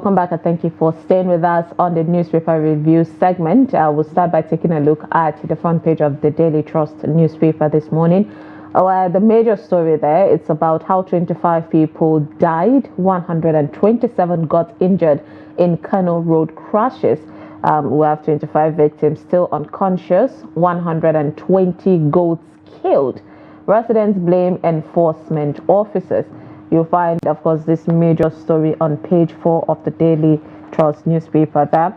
welcome back and thank you for staying with us on the newspaper review segment. We'll start by taking a look at the front page of the Daily Trust newspaper this morning. The major story there, it's about how 25 people died, 127 got injured in Kano road crashes. We have 25 victims still unconscious, 120 goats killed. Residents blame enforcement officers. You'll find, of course, this major story on page 4 of the Daily Trust newspaper there.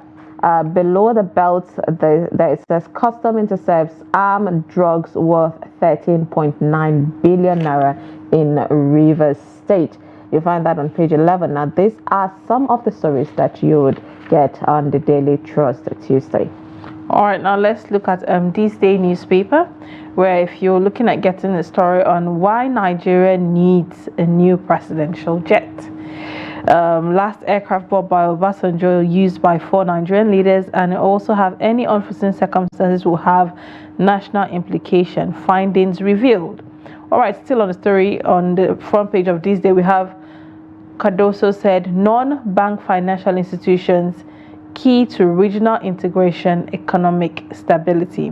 Below the belt, there it says, custom intercepts armed drugs worth 13.9 billion naira in Rivers State. You'll find that on page 11. Now, these are some of the stories that you would get on the Daily Trust Tuesday. All right, now let's look at Thisday newspaper, where if you're looking at getting a story on why Nigeria needs a new presidential jet. Last aircraft bought by Obasanjo used by 4 Nigerian leaders, and also have any unforeseen circumstances will have national implication. Findings revealed. All right, still on the story on the front page of Thisday, we have Cardoso said non-bank financial institutions key to regional integration, economic stability.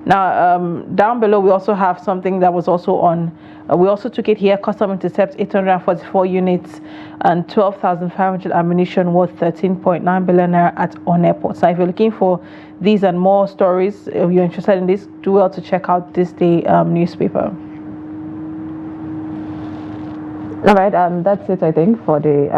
Now, down below, we also have something that was also on, we also took it here, custom intercept 844 units and 12,500 ammunition worth 13.9 billion naira at On Airport. So if you're looking for these and more stories, if you're interested in this, do well to check out Thisday newspaper. All right, that's it, I think, for the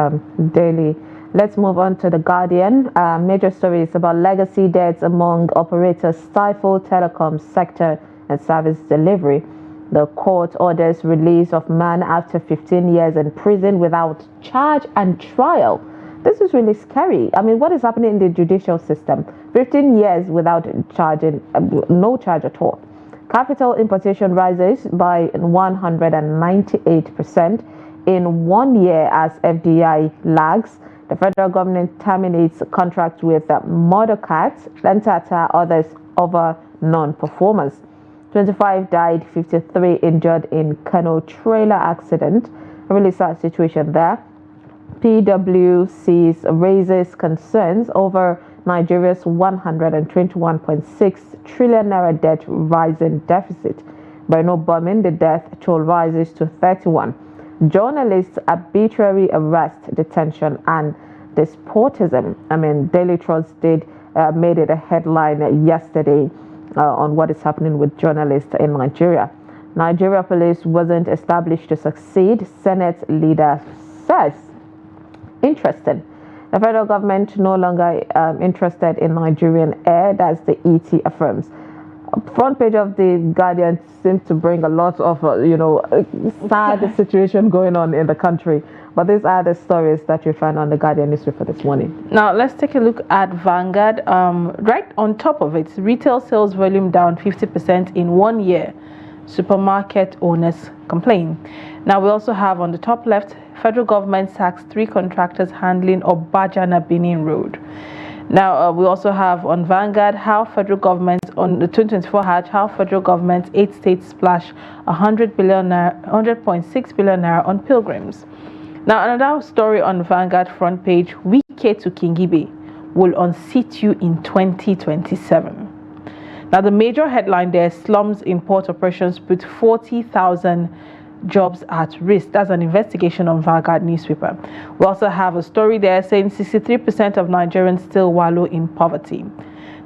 daily. Let's move on to The Guardian. Major stories about legacy debts among operators stifle telecom sector and service delivery. The court orders release of man after 15 years in prison without charge and trial. This is really scary. I mean, what is happening in the judicial system? 15 years without charging, no charge at all. Capital importation rises by 198% in 1 year as FDI lags. The federal government terminates contract with Motorcat, Lentata, others over non-performance. 25 died, 53 injured in Kano trailer accident. A really sad situation there. PwC raises concerns over Nigeria's 121.6 trillion naira debt rising deficit. By no bombing, the death toll rises to 31. Journalists' arbitrary arrest, detention, and despotism. I mean, Daily Trust made it a headline yesterday on what is happening with journalists in Nigeria. Nigeria police wasn't established to succeed, Senate leader says. Interesting. The federal government no longer interested in Nigerian air, that's the ET affirms. Front page of the Guardian seems to bring a lot of, sad situation going on in the country. But these are the stories that you find on the Guardian newspaper this morning. Now, let's take a look at Vanguard. Right on top of it, retail sales volume down 50% in 1 year. Supermarket owners complain. Now, we also have on the top left, federal government sacks 3 contractors handling Obajana Benin Road. Now, we also have on Vanguard how federal government, on the 2024 Hajj, how federal government, 8 states splash 100.6 billion naira on pilgrims. Now, another story on Vanguard front page, Wike to Kingibe will unseat you in 2027. Now, the major headline there, slums in port operations put 40,000 jobs at risk. That's an investigation on Vanguard newspaper. We also have a story there saying 63% of Nigerians still wallow in poverty.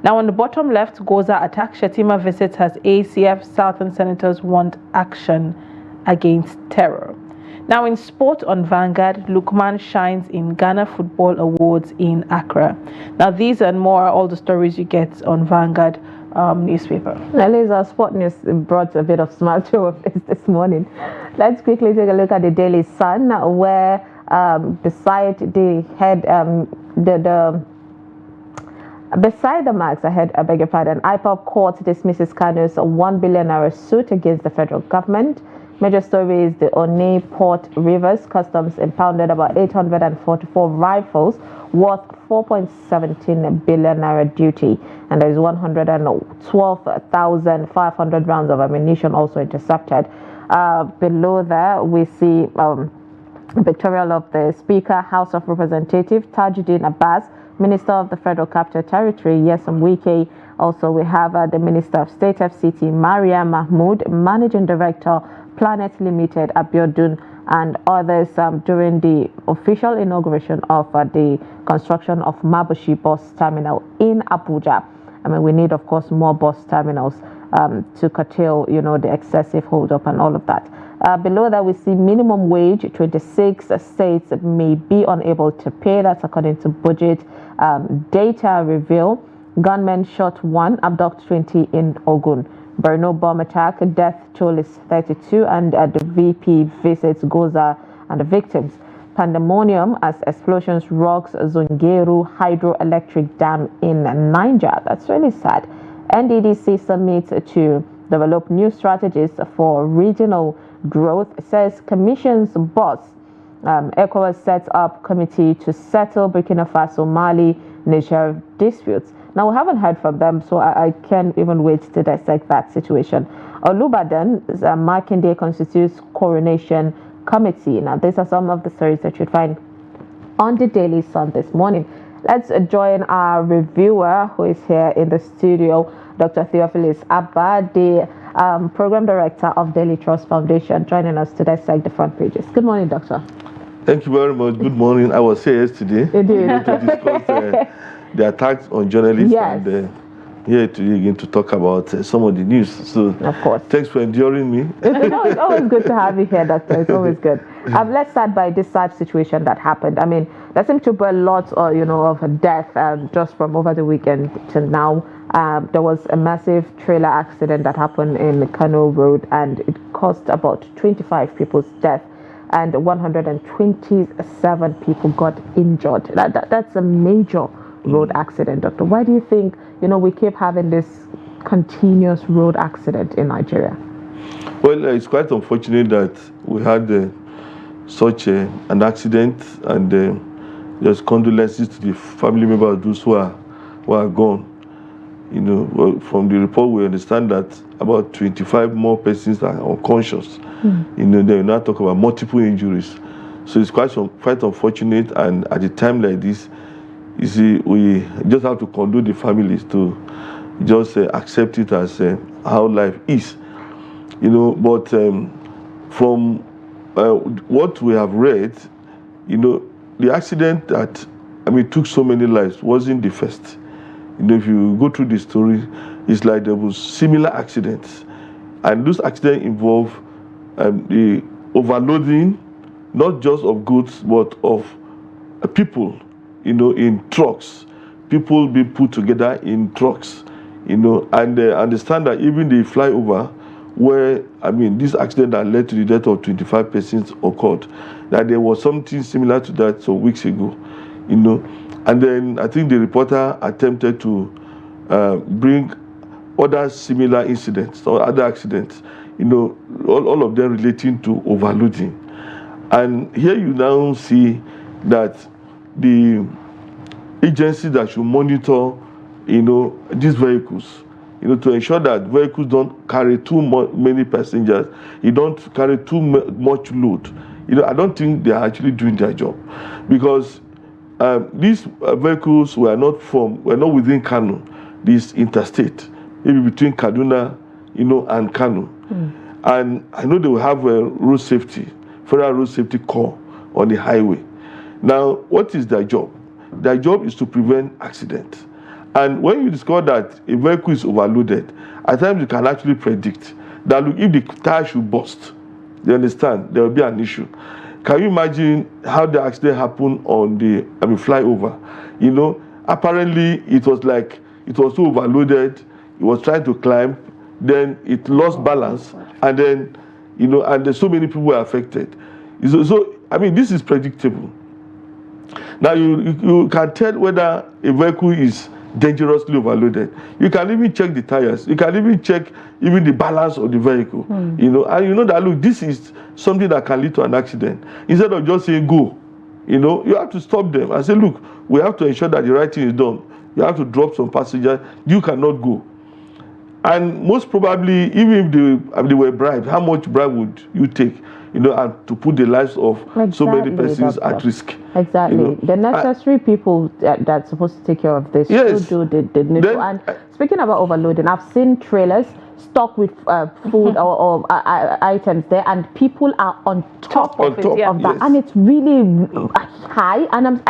Now, on the bottom left, Goza attack Shetima visits as ACF Southern senators want action against terror. Now, in sport on Vanguard, Lukman shines in Ghana Football Awards in Accra. Now, these and more are all the stories you get on Vanguard newspaper. At least our sport news brought a bit of smile to our face this morning. Let's quickly take a look at the Daily Sun, where beside the marks, I beg your pardon, IPOB court dismisses Kano's 1 billion naira suit against the federal government. Major story is the One Port Rivers Customs impounded about 844 rifles worth 4.17 billion naira duty, and there is 112,500 rounds of ammunition also intercepted. Below there, we see Pictorial of the Speaker, House of Representatives, Tajuddin Abbas, Minister of the Federal Capital Territory, Nyesom Wike. Also, we have the Minister of State FCT, Maria Mahmood, Managing Director, Planet Limited, Abiodun, and others during the official inauguration of the construction of Mabushi Bus Terminal in Abuja. I mean, we need, of course, more bus terminals to curtail, the excessive hold-up and all of that. Below that, we see minimum wage. 26 states may be unable to pay. That's according to budget data reveal. Gunmen shot 1, abduct 20 in Ogun. Borno bomb attack, death toll is 32, and the VP visits Goza and the victims. Pandemonium as explosions rocks Zungeru hydroelectric dam in Niger. That's really sad. NDDC summit to develop new strategies for regional growth, says commission's boss. ECOWAS sets up committee to settle Burkina Faso, Mali, Niger disputes. Now, we haven't heard from them, so I can't even wait to dissect that situation. Olubadan's marking day constitutes coronation committee. Now, these are some of the stories that you'd find on the Daily Sun this morning. Let's join our reviewer who is here in the studio, Dr. Theophilus Abba, the Program Director of Daily Trust Foundation, joining us to dissect the front pages. Good morning, Doctor. Thank you very much. Good morning. I was here yesterday to discuss the attacks on journalists, yes, and here today again to talk about some of the news. So, of course, thanks for enduring me. It's always good to have you here, Doctor. It's always good. Let's start by this sad situation that happened. I mean, there seems to be a lot, of death just from over the weekend till now. There was a massive trailer accident that happened in Kano Road, and it caused about 25 people's death, and 127 people got injured. That's a major road accident, Doctor. Why do you think, we keep having this continuous road accident in Nigeria? Well, it's quite unfortunate that we had such an accident, and there's condolences to the family members of those who are gone. From the report, we understand that about 25 more persons are unconscious. They will now talk about multiple injuries. So it's quite unfortunate, and at a time like this, you see, we just have to condole the families to just accept it as how life is. But from what we have read, the accident that, took so many lives wasn't the first. If you go through the story, it's like there was similar accidents. And those accidents involve the overloading, not just of goods, but of people, in trucks. People being put together in trucks, and understand that even the flyover where, this accident that led to the death of 25 persons occurred, that there was something similar to that some weeks ago, And then I think the reporter attempted to bring other similar incidents or other accidents, all of them relating to overloading. And here you now see that the agency that should monitor, these vehicles, to ensure that vehicles don't carry too many passengers, you don't carry too much load. I don't think they are actually doing their job, because these vehicles were not within Kano, this interstate, maybe between Kaduna, and Kano. And I know they will have a road safety, federal road safety corps on the highway. Now, what is their job? Their job is to prevent accidents. And when you discover that a vehicle is overloaded, at times you can actually predict that, look, if the tire should burst, you understand, there will be an issue. Can you imagine how the accident happened on the flyover? Apparently it was so overloaded, it was trying to climb, then it lost balance, and then, and there's so many people were affected. So this is predictable. Now you can tell whether a vehicle is dangerously overloaded. You can even check the tires. You can even check the balance of the vehicle. And that, look, this is something that can lead to an accident. Instead of just saying go, you have to stop them and say, look, we have to ensure that the right thing is done. You have to drop some passengers. You cannot go. And most probably, even if they were bribed, how much bribe would you take? and to put the lives of so many persons at risk. Exactly. The necessary people that's supposed to take care of this yes. should do the needful. And speaking about overloading, I've seen trailers stocked with food or items there, and people are on top of that, yes. and it's really high, and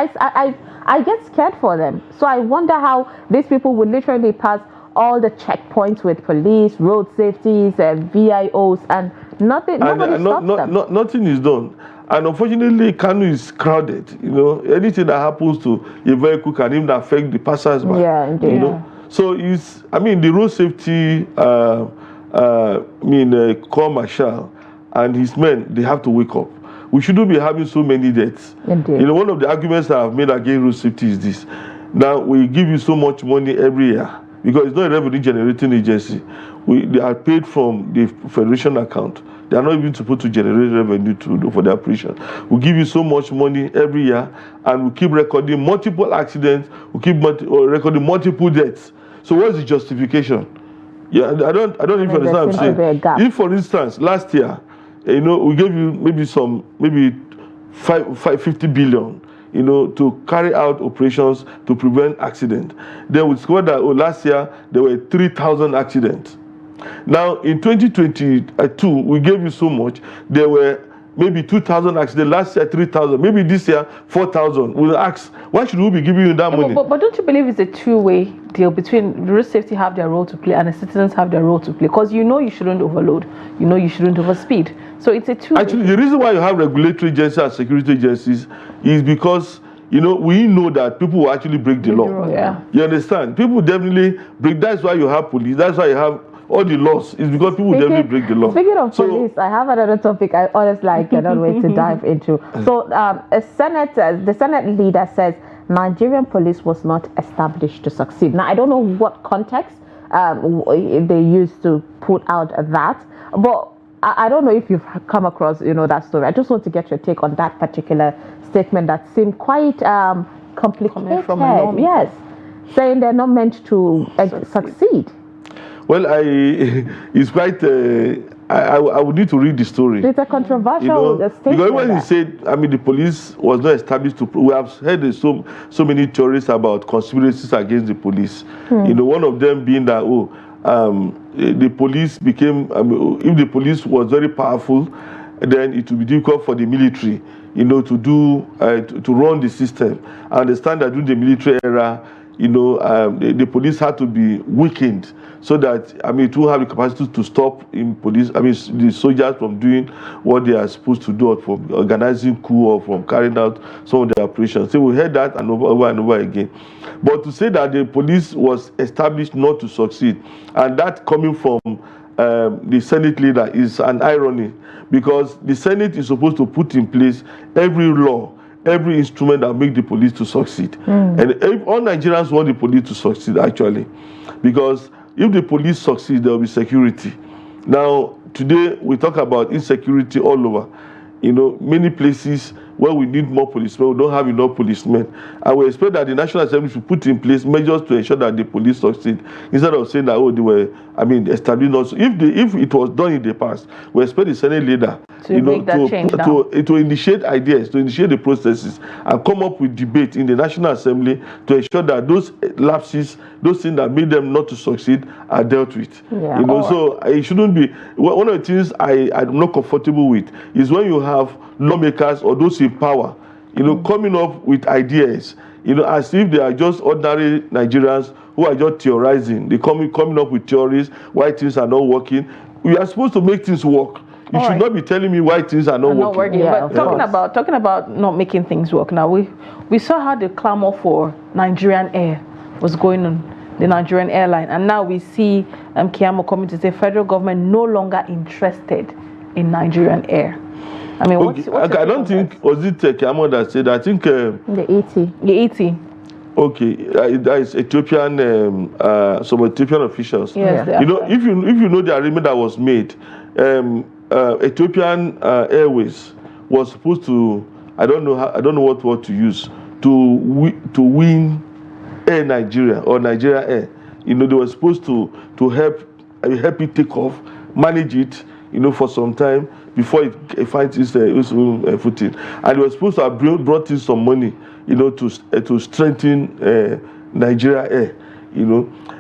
I get scared for them. So I wonder how these people would literally pass all the checkpoints with police, road safeties, VIOs, and nothing. Nobody stops them. Nothing is done. And unfortunately, Kano is crowded. Anything that happens to a vehicle can even affect the passers-by. Yeah, indeed. So the road safety, Corps Marshal and his men, they have to wake up. We shouldn't be having so many deaths. Indeed. One of the arguments that I've made against road safety is this. Now, we give you so much money every year because it's not a revenue generating agency. They are paid from the federation account. They are not even supposed to generate revenue for the operation. We give you so much money every year, and we keep recording multiple accidents. We keep recording multiple deaths. So what's the justification? Yeah, I don't know if you understand what I'm saying. If, for instance, last year, we gave you maybe 50 billion, to carry out operations to prevent accident. Then we discovered that last year there were 3,000 accidents. Now in 2022, we gave you so much. There were maybe 2,000 accidents. Last year 3,000. Maybe this year 4,000. We'll ask, why should we be giving you that money? But don't you believe it's a two-way deal between road safety have their role to play and the citizens have their role to play? Because you shouldn't overload. You shouldn't overspeed. So it's a two-way. Actually, the reason why you have regulatory agencies and security agencies is because we know that people will actually break the law. Yeah. You understand? People definitely break. That's why you have police. That's why you have all the laws. It's because people definitely break the law. Speaking of police, I have another topic I honestly cannot wait to dive into. So the Senate leader says Nigerian police was not established to succeed. Now, I don't know what context they used to put out that, but I don't know if you've come across that story. I just want to get your take on that particular statement that seemed quite complicated. From a yes, saying they're not meant to succeed. Well, it's quite. I would need to read the story. It's a controversial statement. Because when he said, the police was not established to. We have heard so many theories about conspiracies against the police. One of them being that the police became. If the police was very powerful, then it would be difficult for the military, to run the system. I understand that during the military era, the police had to be weakened so that it will have the capacity to stop the soldiers from doing what they are supposed to do, or from organizing coup, or from carrying out some of their operations. So we heard that over and over again. But to say that the police was established not to succeed, and that coming from the Senate leader, is an irony, because the Senate is supposed to put in place every law, every instrument that make the police to succeed. And if all Nigerians want the police to succeed, actually, because if the police succeed, there will be security. Now, today we talk about insecurity all over. Many places where we need more policemen, we don't have enough policemen. And we expect that the National Assembly should put in place measures to ensure that the police succeed, instead of saying that, they were, established not. If it was done in the past, we expect the Senate leader to initiate ideas, to initiate the processes, and come up with debate in the National Assembly to ensure that those lapses, those things that made them not to succeed, are dealt with. Yeah. So it shouldn't be. One of the things I'm not comfortable with is when you have lawmakers or those in power, coming up with ideas, as if they are just ordinary Nigerians who are just theorizing. They coming up with theories why things are not working. We are supposed to make things work. You should not be telling me why things are not working. Yeah, but talking about not making things work. Now we saw how the clamor for Nigerian Air was going on, the Nigerian airline, and now we see Kiamo coming to say federal government no longer interested in Nigerian Air. I don't think, was it Kiamo that said that? I think the ET. Okay, that is Ethiopian, some Ethiopian officials. Yes, if you know the agreement that was made, Ethiopian Airways was supposed to, I don't know what word to use, to win Air Nigeria or Nigeria Air. They were supposed to help it take off, manage it, for some time before it finds its own footing. And it was supposed to have brought in some money, to strengthen Nigeria Air.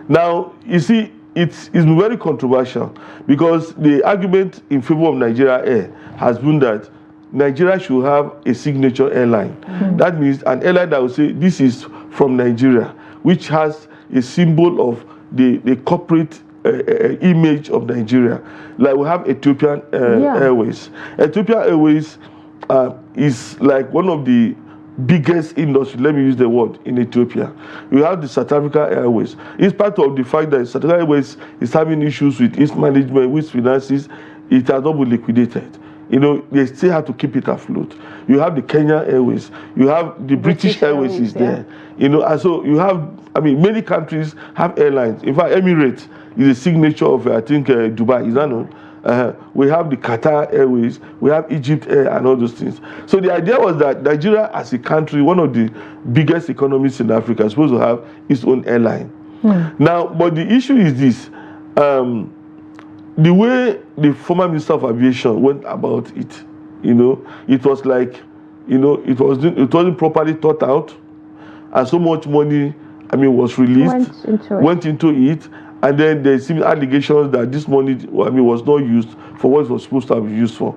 Now you see, it's very controversial because the argument in favor of Nigeria Air has been that Nigeria should have a signature airline. That means an airline that will say this is from Nigeria, which has a symbol of the corporate image of Nigeria. Like we have Ethiopian Airways. Ethiopian Airways is like one of the biggest industry, let me use the word, in Ethiopia. You have the South Africa Airways. In spite of the fact that South Africa Airways is having issues with its management, with finances, it has not been liquidated. They still have to keep it afloat. You have the Kenya Airways. You have the British Airways is there. And so you have, many countries have airlines. In fact, Emirates is a signature of, I think, Dubai. Is that known? We have the Qatar Airways. We have Egypt Air and all those things. So the idea was that Nigeria as a country, one of the biggest economies in Africa, is supposed to have its own airline. Now, but the issue is this. The way the former Minister of Aviation went about it, it was like, it wasn't properly thought out, and so much money, was released, went into it, and then there seemed allegations that this money, was not used for what it was supposed to have been used for,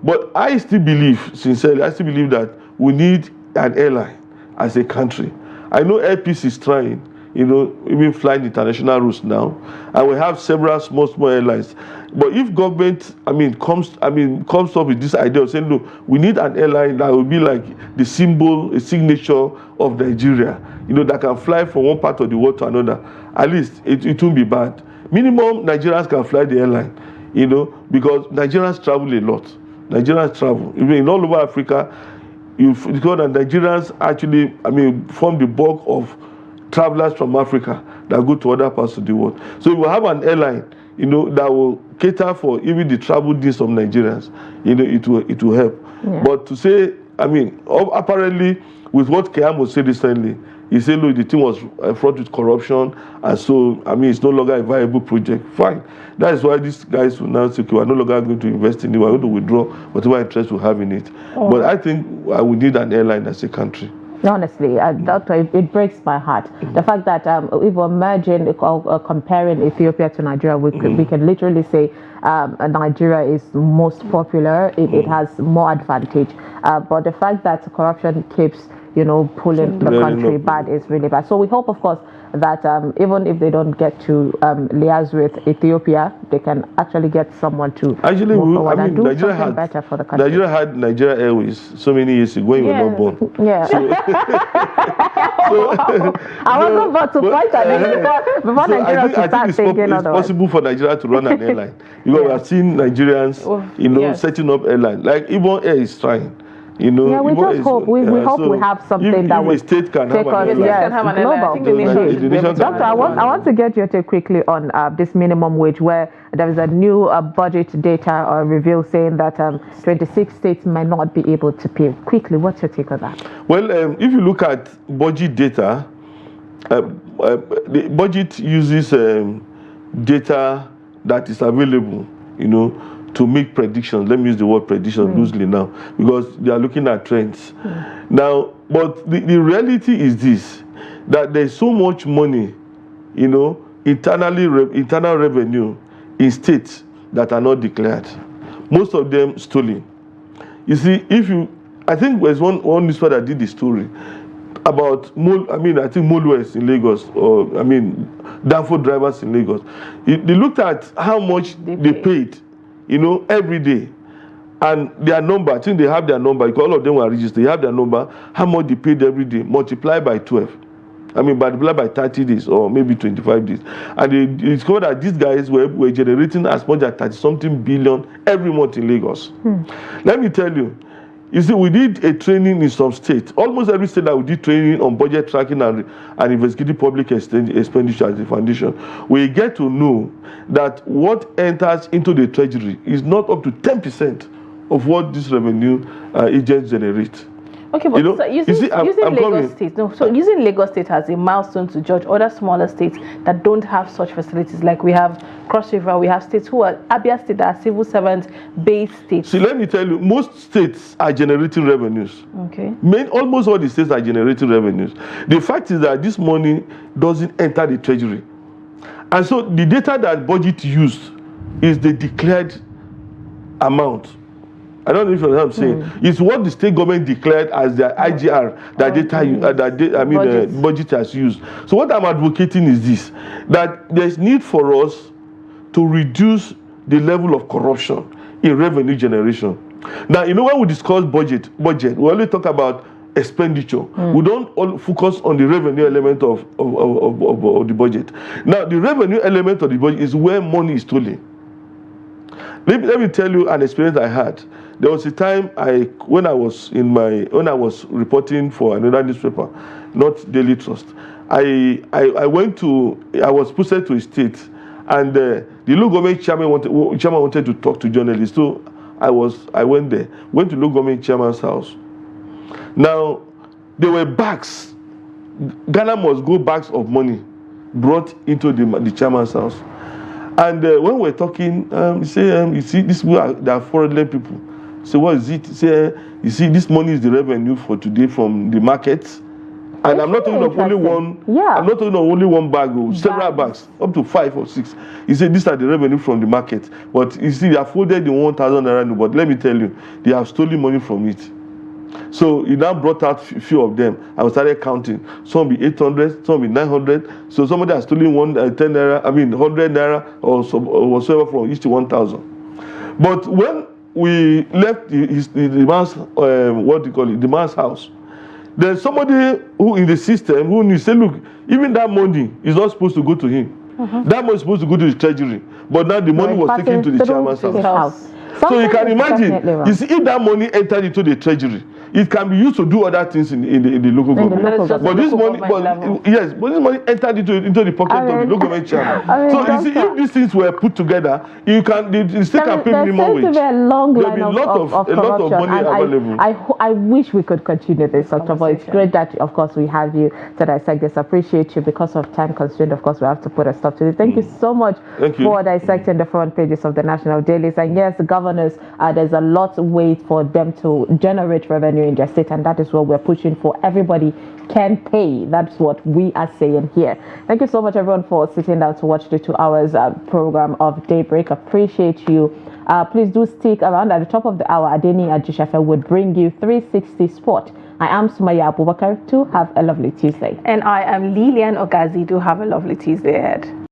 But I still believe, sincerely, that we need an airline as a country. I know Air Peace is trying. Even flying international routes now, and we have several small airlines. But if government, comes up with this idea of saying, look, we need an airline that will be like the symbol, a signature of Nigeria, that can fly from one part of the world to another. At least it won't be bad. Minimum Nigerians can fly the airline, because Nigerians travel a lot. Nigerians travel, even all over Africa. Because Nigerians actually, form the bulk of travelers from Africa that go to other parts of the world. So we will have an airline, that will cater for even the travel needs of Nigerians. It will help. Yeah. But to say, apparently, with what Keyamo said recently, he said, look, the thing was fraught with corruption, and so, it's no longer a viable project. Fine. That is why these guys will now say, okay, we're no longer going to invest in it, we're going to withdraw whatever interest we have in it. But I think we need an airline as a country. Honestly, Doctor, it breaks my heart. The fact that if we're merging, comparing Ethiopia to Nigeria, we can literally say Nigeria is most popular. It has more advantage. But the fact that corruption keeps, pulling the country bad is really bad. So we hope, of course, that even if they don't get to liaise with Ethiopia, they can actually get someone to move forward and do Nigeria something better for the country. Nigeria had Nigeria Airways so many years ago when you were not born. Yeah. I wasn't born to point at it before Nigeria to start thinking otherwise. It's possible for Nigeria to run an airline. Because we have seen Nigerians, setting up airlines. Like Ibon Air is trying. We just hope we hope we have something that will state can have an global. Doctor, I want to get your take quickly on this minimum wage, where there is a new budget data review saying that 26 states might not be able to pay. Quickly, what's your take on that? Well, if you look at budget data, the budget uses data that is available, to make predictions. Let me use the word prediction loosely now, because they are looking at trends. Now, but the reality is this, that there's so much money, internal revenue in states that are not declared. Most of them stolen. You see, I think there's one newspaper that did the story about, I think Molwes in Lagos, or Danfo drivers in Lagos. They looked at how much they paid, every day. And their number, I think they have their number, because all of them were registered. They have their number, how much they paid every day, multiply by 12. Multiply by 30 days or maybe 25 days. And they discovered that these guys were generating as much as 30-something billion every month in Lagos. Let me tell you, see, we did a training in some states. Almost every state that we did training on budget tracking and investigating public expenditure as a foundation, we get to know that what enters into the treasury is not up to 10% of what this revenue agents generate. Okay, but so using Lagos State, using Lagos State as a milestone to judge other smaller states that don't have such facilities, like we have Cross River, we have states who are Abia State that are civil servant-based states. See, let me tell you, most states are generating revenues. Okay. Almost all the states are generating revenues. The fact is that this money doesn't enter the treasury. And so the data that budget used is the declared amount. I don't know if you know what I'm saying. It's what the state government declared as their IGR that budget has used. So what I'm advocating is this: that there's need for us to reduce the level of corruption in revenue generation. Now, you know, when we discuss budget, we only talk about expenditure. We don't all focus on the revenue element of the budget. Now, the revenue element of the budget is where money is stolen. Let me tell you an experience I had. There was a time when I was reporting for another newspaper, not Daily Trust. I was posted to a state, and the local government chairman wanted to talk to journalists. So I went to local government chairman's house. Now there were bags. Ghana must go bags of money brought into the chairman's house. And when we're talking, he said, you see, these people they are foreign people. So what is it? He said, you see, this money is the revenue for today from the markets. And I'm not talking of only one. Yeah. I'm not talking of only one bag, several bags, up to 5 or 6. He said, these are the revenue from the market. But you see, they have folded in 1,000 naira. But let me tell you, they have stolen money from it. So he now brought out a few of them. I started counting. Some be 800, some be 900. So somebody has stolen 100 naira or whatsoever from each 1,000. But when we left the man's the man's house, there's somebody who in the system who knew, say, look, even that money is not supposed to go to him. That money is supposed to go to the treasury. But now the money was taken to the chairman's house. So you can imagine, you see, if that money entered into the treasury, it can be used to do other things in the local government. But this money entered into the pocket of the local government chairman. So you see, if these things were put together, the state can pay minimum wage. There will be a lot of money available. I wish we could continue this, Dr. But it's great that, of course, we have you to dissect this. Appreciate you. Because of time constraint, of course, we have to put a stop to it. Thank you so much for dissecting the front pages of the national dailies. And yes, the governors, there's a lot of ways for them to generate revenue in their state, and that is what we're pushing for. Everybody can pay. That's what we are saying here. Thank you so much, everyone, for sitting down to watch the 2 hours program of Daybreak. Appreciate you. Please do stick around. At the top of the hour, Adeni Ajishafe would bring you 360 Sport. I am Sumaya Abubakar. To have a lovely Tuesday. And I am Lilian Ogazi. Do have a lovely Tuesday ahead.